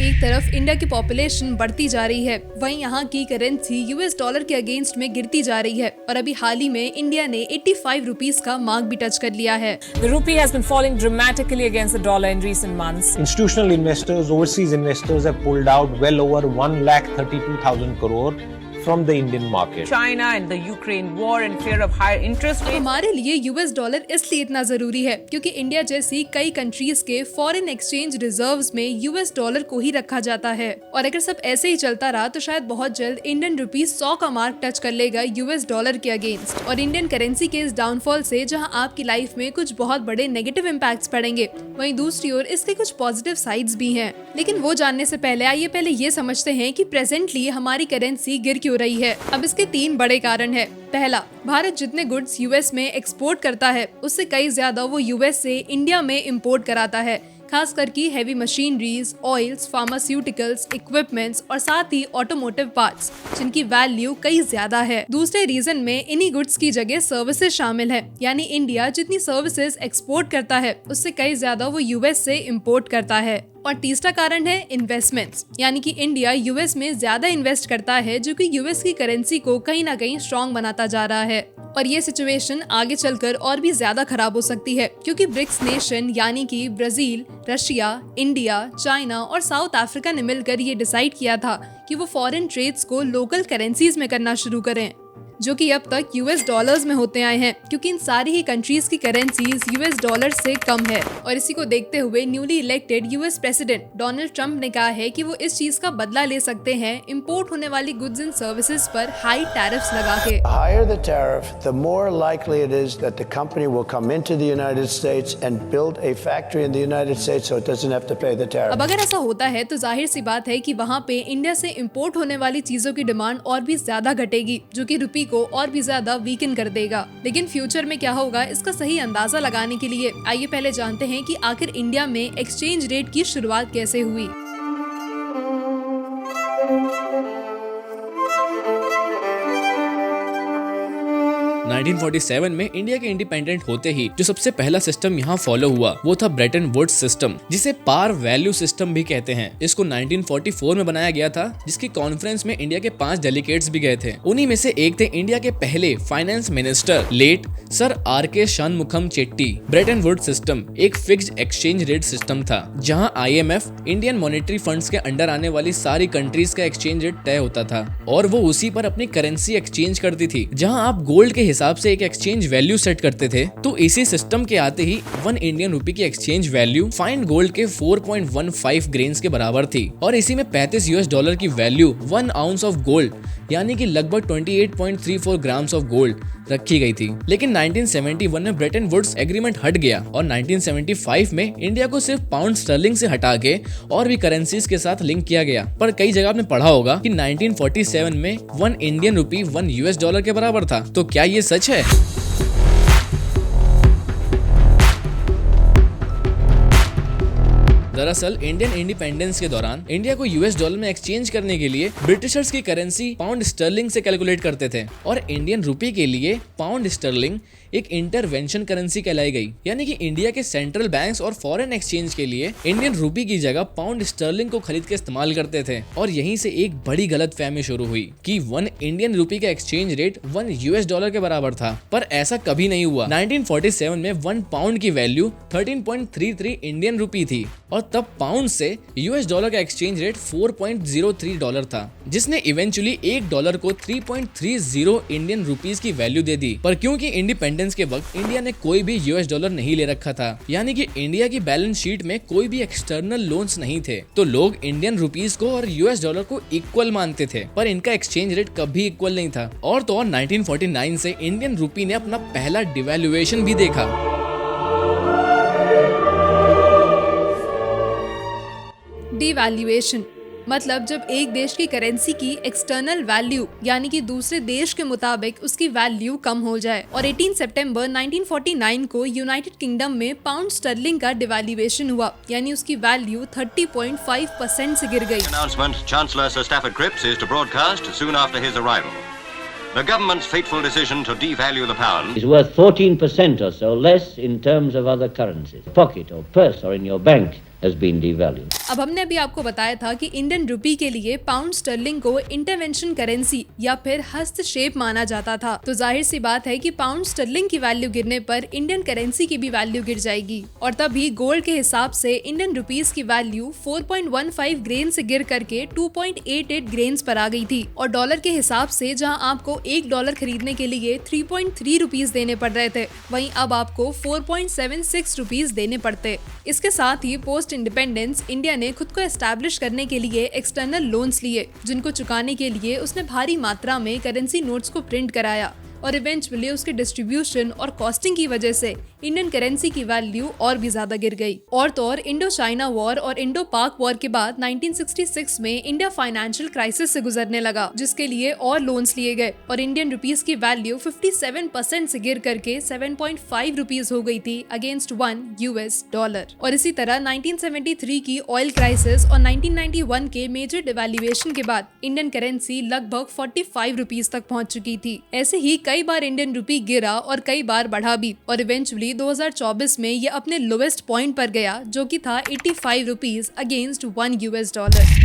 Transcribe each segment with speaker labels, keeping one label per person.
Speaker 1: एक तरफ इंडिया की पॉपुलेशन बढ़ती जा रही है, वहीं यहाँ की करेंसी यूएस डॉलर के अगेंस्ट में गिरती जा रही है और अभी हाल ही में इंडिया ने 85 रुपीस का मार्क भी टच कर लिया है।
Speaker 2: The rupee has been falling dramatically against the dollar in recent months.
Speaker 3: Institutional investors, overseas investors have pulled out well over 1,32,000 crore from the Indian market.
Speaker 2: China and the Ukraine war and fear of higher interest rates.
Speaker 1: हमारे लिए US dollar इसलिए इतना जरूरी है क्योंकि India जैसी कई countries के फॉरेन एक्सचेंज रिजर्व्स में यूएस डॉलर को ही रखा जाता है और अगर सब ऐसे ही चलता रहा तो शायद बहुत जल्द इंडियन रुपी 100 का मार्क टच कर लेगा यूएस डॉलर के अगेंस्ट। और इंडियन करेंसी के इस डाउनफॉल से जहां आपकी लाइफ में कुछ बहुत बड़े नेगेटिव इम्पैक्ट्स पड़ेंगे, वहीं दूसरी ओर इसके कुछ पॉजिटिव साइड्स भी हैं। लेकिन वो जानने से पहले आइए पहले ये समझते हैं कि प्रेजेंटली हमारी करेंसी गिर क्यों रही है। अब इसके 3 बड़े कारण हैं। पहला, भारत जितने गुड्स यूएस में एक्सपोर्ट करता है उससे कई ज्यादा वो यूएस से इंडिया में इंपोर्ट कराता है, खास करके heavy machineries, oils, pharmaceuticals, equipments और साथ ही ऑटोमोटिव पार्ट्स जिनकी वैल्यू कई ज्यादा है। दूसरे रीजन में इन्हीं गुड्स की जगह सर्विसेज शामिल है, यानी इंडिया जितनी सर्विसेज एक्सपोर्ट करता है उससे कई ज्यादा वो यूएस से इंपोर्ट करता है। और तीसरा कारण है इन्वेस्टमेंट्स, यानी कि इंडिया यूएस में ज्यादा इन्वेस्ट करता है जो कि यूएस की करेंसी को कहीं ना कहीं स्ट्रॉन्ग बनाता जा रहा है। और ये सिचुएशन आगे चलकर और भी ज्यादा खराब हो सकती है क्योंकि ब्रिक्स नेशन यानी कि ब्राजील, रशिया, इंडिया, चाइना और साउथ अफ्रीका ने मिलकर ये डिसाइड किया था कि वो फॉरेन ट्रेड्स को लोकल करेंसीज में करना शुरू करें, जो कि अब तक यूएस डॉलर्स में होते आए हैं क्योंकि इन सारी ही कंट्रीज की करेंसीज यूएस डॉलर से कम है। और इसी को देखते हुए newly elected US president Donald Trump ने कहा है कि वो इस चीज का बदला ले सकते हैं इंपोर्ट होने वाली गुड्स एंड सर्विसेज पर हाई टैरिफ्स लगा के।
Speaker 4: The higher the tariff, the more likely it is that the company will come into the United States and build a factory in the United States so it doesn't have to pay the tariff.
Speaker 1: अब अगर ऐसा होता है तो जाहिर सी बात है कि वहाँ पे इंडिया से इंपोर्ट होने वाली चीजों की डिमांड और भी ज्यादा घटेगी, जो कि रुपी को और भी ज्यादा वीकन कर देगा। लेकिन फ्यूचर में क्या होगा इसका सही अंदाजा लगाने के लिए आइए पहले जानते हैं कि आखिर इंडिया में एक्सचेंज रेट की शुरुआत कैसे हुई।
Speaker 5: 1947 में इंडिया के इंडिपेंडेंट होते ही जो सबसे पहला सिस्टम यहाँ फॉलो हुआ वो था ब्रेटन वुड्स सिस्टम, जिसे पार वैल्यू सिस्टम भी कहते हैं। इसको 1944 में बनाया गया था, जिसकी कॉन्फ्रेंस में इंडिया के 5 डेलीगेट्स भी गए थे। उन्हीं में से एक थे इंडिया के पहले finance minister late sir R K. Shanmukham Chetty. Bretton Woods system एक फिक्स्ड एक्सचेंज रेट सिस्टम था जहाँ IMF इंडियन मॉनेटरी फंड्स के अंडर आने वाली सारी कंट्रीज का एक्सचेंज रेट तय होता था और वो उसी पर अपनी करेंसी एक्सचेंज करती थी। जहाँ आप गोल्ड के हिसाब से एक एक्सचेंज वैल्यू सेट करते थे, तो इसी सिस्टम के आते ही 1 इंडियन रुपी की एक्सचेंज वैल्यू फाइन गोल्ड के 4.15 ग्रेन्स के बराबर थी और इसी में $35 की वैल्यू 1 आउंस ऑफ गोल्ड यानी कि लगभग 28.34 ग्राम्स ऑफ गोल्ड रखी गई थी। लेकिन 1971 में ब्रेटन वुड्स एग्रीमेंट हट गया और 1975 में इंडिया को सिर्फ पाउंड स्टर्लिंग से हटा के और भी करेंसीज के साथ लिंक किया गया। पर कई जगह आपने पढ़ा होगा कि 1947 में 1 इंडियन रुपी 1 US डॉलर के बराबर था। तो क्या ये सच है? दरअसल इंडियन इंडिपेंडेंस के दौरान इंडिया को US डॉलर में एक्सचेंज करने के लिए ब्रिटिशर्स की करेंसी पाउंड स्टर्लिंग से कैलकुलेट करते थे और इंडियन रुपी के लिए पाउंड स्टर्लिंग एक इंटरवेंशन करेंसी कहलाई गई, यानी कि इंडिया के सेंट्रल बैंक्स और फॉरेन एक्सचेंज के लिए इंडियन रुपी की जगह पाउंड स्टर्लिंग को खरीद के इस्तेमाल करते थे। और यहीं से एक बड़ी गलतफहमी शुरू हुई कि 1 इंडियन रुपी का एक्सचेंज रेट 1 US डॉलर के बराबर था, पर ऐसा कभी नहीं हुआ। 1947 में 1 पाउंड की वैल्यू 13.33 इंडियन रुपी थी और तब पाउंड से US डॉलर का एक्सचेंज रेट 4.03 डॉलर था, जिसने इवेंचुअली $1 को 3.30 इंडियन रुपीस की वैल्यू दे दी। पर क्योंकि इंडिपेंडेंस के वक्त इंडिया ने कोई भी US डॉलर नहीं ले रखा था, यानी कि इंडिया की बैलेंस शीट में कोई भी एक्सटर्नल लोन्स नहीं थे, तो लोग इंडियन रुपीस को और US डॉलर को इक्वल मानते थे, पर इनका एक्सचेंज रेट कभी इक्वल नहीं था। और तो और 1949 से इंडियन रुपी ने अपना पहला डिवैल्यूएशन भी देखा।
Speaker 1: डिवैल्यूएशन मतलब जब एक देश की करेंसी की एक्सटर्नल वैल्यू यानी कि दूसरे देश के मुताबिक उसकी वैल्यू कम हो जाए। और 18 सितंबर 1949 को यूनाइटेड किंगडम में पाउंड स्टर्लिंग का डिवैल्यूएशन हुआ, यानी उसकी वैल्यू 30.5% से गिर गई।
Speaker 6: Announcement Chancellor Sir Stafford Cripps is to broadcast soon after his arrival. The government's fateful decision to devalue the pound
Speaker 7: is worth 14% or so less in terms of other currencies. Pocket or purse or in your bank has been devalued.
Speaker 1: अब हमने अभी आपको बताया था कि Indian rupee के लिए pound sterling को इंटरवेंशन करेंसी या फिर हस्तक्षेप माना जाता था, तो जाहिर सी बात है कि पाउंड स्टर्लिंग की वैल्यू गिरने पर इंडियन करेंसी की भी वैल्यू गिर जाएगी। और तभी गोल्ड के हिसाब से इंडियन रुपीस की वैल्यू 4.15 ग्रेन से गिर करके 2.88 ग्रेन्स पर आ गई थी। और डॉलर के हिसाब से जहां आपको $1 खरीदने के लिए 3.3 रुपीस देने पड़ रहे थे, वहीं अब आपको 4.76 रुपीस देने पड़ते। इसके साथ ही पोस्ट इंडिपेंडेंस इंडिया ने खुद को एस्टैब्लिश करने के लिए एक्सटर्नल लोन्स लिए, जिनको चुकाने के लिए उसने भारी मात्रा में करेंसी नोट्स को प्रिंट कराया। और इवेंचुअली उसके डिस्ट्रीब्यूशन और कॉस्टिंग की वजह से इंडियन करेंसी की वैल्यू और भी ज्यादा गिर गई। और तो और इंडो चाइना वॉर और इंडो पाक वॉर के बाद 1966 में इंडिया फाइनेंशियल क्राइसिस से गुजरने लगा, जिसके लिए और लोन्स लिए गए और इंडियन रुपीस की वैल्यू 57% से गिर करके 7.5 रुपीस हो गई थी अगेंस्ट $1। और इसी तरह 1973 की ऑयल क्राइसिस और 1991 के मेजर डिवैल्यूएशन के बाद इंडियन करेंसी लगभग 45 रुपीस तक पहुंच चुकी थी। ऐसे ही कई बार इंडियन रुपी गिरा और कई बार बढ़ा भी, और इवेंचुअली 2024 में ये अपने लोवेस्ट पॉइंट पर गया, जो कि था 85 रुपीस अगेंस्ट $1।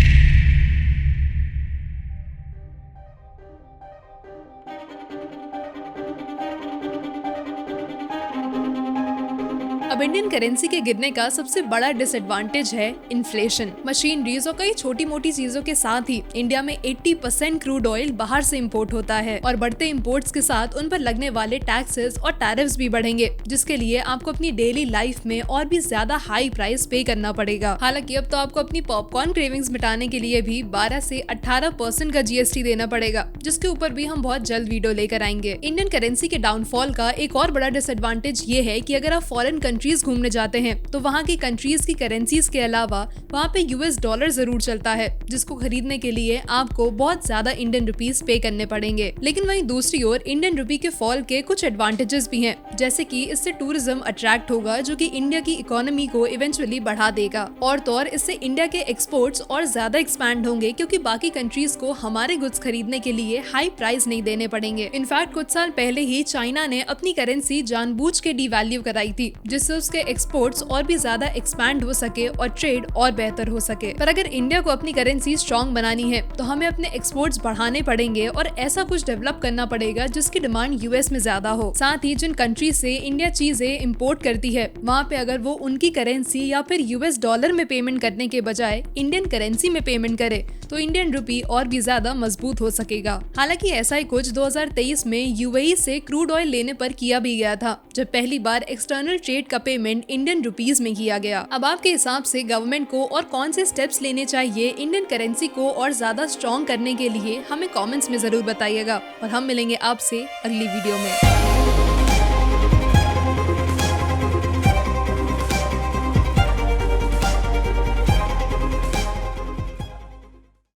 Speaker 1: अब इंडियन करेंसी के गिरने का सबसे बड़ा डिसएडवांटेज है इन्फ्लेशन। मशीनरीज और कई छोटी मोटी चीजों के साथ ही इंडिया में 80% क्रूड ऑयल बाहर से इंपोर्ट होता है, और बढ़ते इंपोर्ट्स के साथ उन पर लगने वाले टैक्सेस और टैरिफ्स भी बढ़ेंगे, जिसके लिए आपको अपनी डेली लाइफ में और भी ज्यादा हाई प्राइस पे करना पड़ेगा। हालांकि अब तो आपको अपनी पॉपकॉर्न क्रेविंग्स मिटाने के लिए भी 12 से 18% का GST देना पड़ेगा, जिसके ऊपर भी हम बहुत जल्द वीडियो लेकर आएंगे। इंडियन करेंसी के डाउनफॉल का एक और बड़ा डिसएडवांटेज ये है कि अगर आप फॉरेन कंट्रीज घूमने जाते हैं तो वहाँ की कंट्रीज की करेंसीज के अलावा वहाँ पे $, जरूर चलता है, जिसको खरीदने के लिए आपको बहुत ज्यादा इंडियन रुपीस पे करने पड़ेंगे। लेकिन वहीं दूसरी ओर इंडियन रुपी के फॉल के कुछ एडवांटेजेस भी हैं, जैसे कि इससे टूरिज्म अट्रैक्ट होगा, जो कि इंडिया की इकोनॉमी को इवेंचुअली बढ़ा देगा। और तो और इससे इंडिया के एक्सपोर्ट्स और ज्यादा एक्सपैंड होंगे, क्योंकि बाकी कंट्रीज को हमारे गुड्स खरीदने के लिए हाई प्राइस नहीं देने पड़ेंगे। इनफैक्ट कुछ साल पहले ही चाइना ने अपनी करेंसी जानबूझ के डीवैल्यू कराई थी, जिससे उसके एक्सपोर्ट्स और भी ज्यादा एक्सपैंड हो सके और ट्रेड और बेहतर हो सके। पर अगर इंडिया को अपनी करेंसी स्ट्रॉन्ग बनानी है तो हमें अपने एक्सपोर्ट्स बढ़ाने पड़ेंगे और ऐसा कुछ डेवलप करना पड़ेगा जिसकी डिमांड US में ज्यादा हो। साथ ही जिन कंट्री से इंडिया चीजें इंपोर्ट करती है, वहाँ पे अगर वो उनकी करेंसी या फिर $, में पेमेंट करने के बजाय इंडियन करेंसी में पेमेंट करे, तो इंडियन रुपी और भी ज्यादा मजबूत हो सकेगा। हालांकि ऐसा ही कुछ 2023 में UAE से क्रूड ऑयल लेने पर किया भी गया था, जब पहली बार एक्सटर्नल ट्रेड का पेमेंट इंडियन रुपीस में किया गया। अब आपके हिसाब से गवर्नमेंट को और कौन से स्टेप्स लेने चाहिए इंडियन करेंसी को और ज्यादा स्ट्रॉन्ग करने के लिए, हमें कमेंट्स में जरूर बताइएगा। और हम मिलेंगे आपसे अगली वीडियो में।